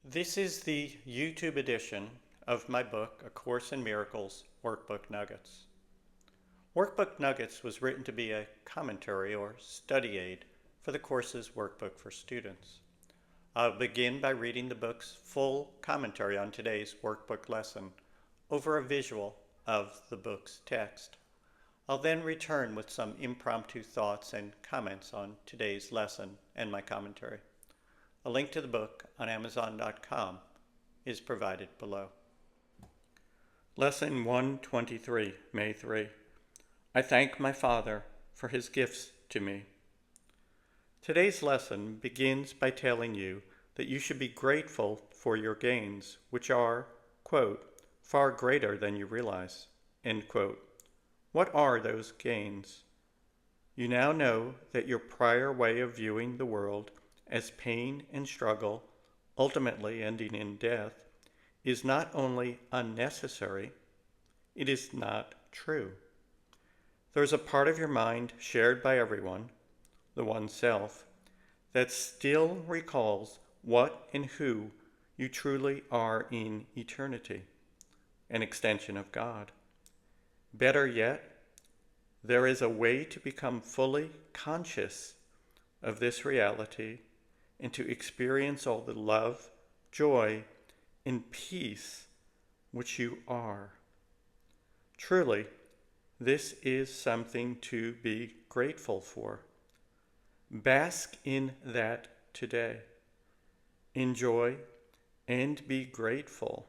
This is the YouTube edition of my book, A Course in Miracles Workbook Nuggets. Workbook Nuggets was written to be a commentary or study aid for the course's workbook for students. I'll begin by reading the book's full commentary on today's workbook lesson over a visual of the book's text. I'll then return with some impromptu thoughts and comments on today's lesson and my commentary. A link to the book on Amazon.com is provided below. Lesson 123, May 3. I thank my Father for his gifts to me. Today's lesson begins by telling you that you should be grateful for your gains, which are, quote, far greater than you realize, end quote. What are those gains? You now know that your prior way of viewing the world as pain and struggle, ultimately ending in death, is not only unnecessary, it is not true. There is a part of your mind shared by everyone, the one self, that still recalls what and who you truly are in eternity, an extension of God. Better yet, there is a way to become fully conscious of this reality and to experience all the love, joy, and peace which you are. Truly, this is something to be grateful for. Bask in that today. Enjoy and be grateful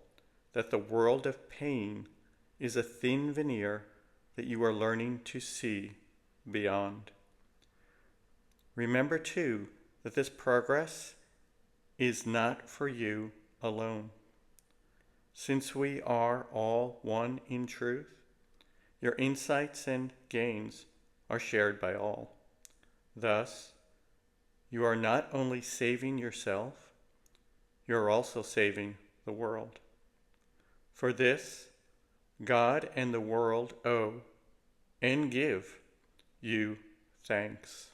that the world of pain is a thin veneer that you are learning to see beyond. Remember, too, that this progress is not for you alone. Since we are all one in truth, your insights and gains are shared by all. Thus, you are not only saving yourself, you are also saving the world. For this, God and the world owe and give you thanks.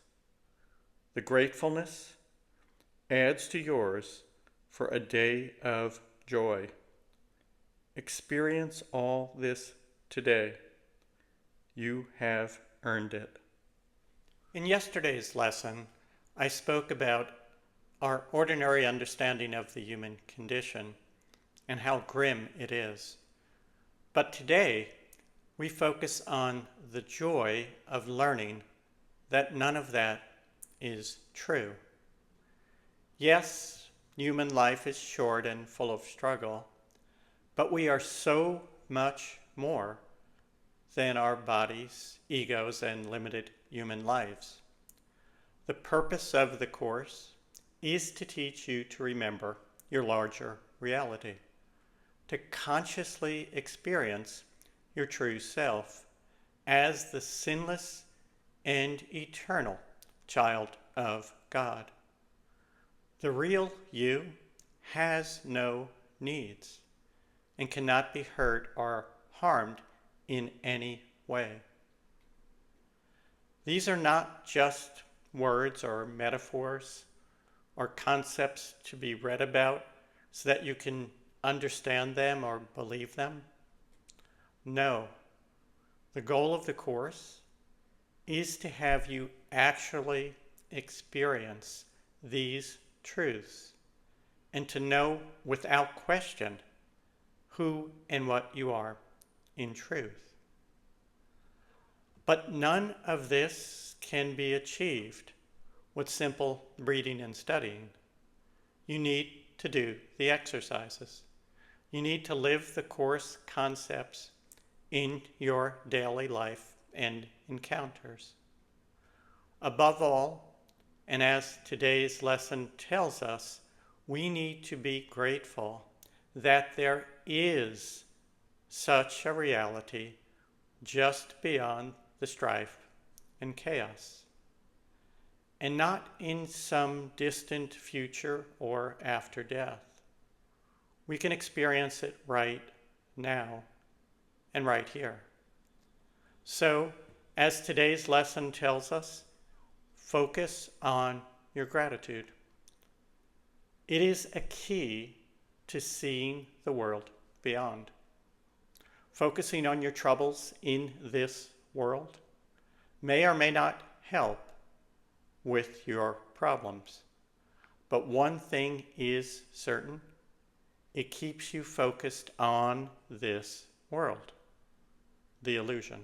The gratefulness adds to yours for a day of joy. Experience all this today. You have earned it. In yesterday's lesson, I spoke about our ordinary understanding of the human condition and how grim it is. But today, we focus on the joy of learning that none of that is true. Yes, human life is short and full of struggle, but we are so much more than our bodies, egos, and limited human lives. The purpose of the Course is to teach you to remember your larger reality, to consciously experience your true self as the sinless and eternal child of God. The real you has no needs and cannot be hurt or harmed in any way. These are not just words or metaphors or concepts to be read about so that you can understand them or believe them. No, the goal of the Course is to have you actually experience these truths and to know without question who and what you are in truth. But none of this can be achieved with simple reading and studying. You need to do the exercises. You need to live the Course concepts in your daily life and encounters. Above all, and as today's lesson tells us, we need to be grateful that there is such a reality just beyond the strife and chaos, and not in some distant future or after death. We can experience it right now and right here. So, as today's lesson tells us, focus on your gratitude. It is a key to seeing the world beyond. Focusing on your troubles in this world may or may not help with your problems. But one thing is certain: it keeps you focused on this world, the illusion.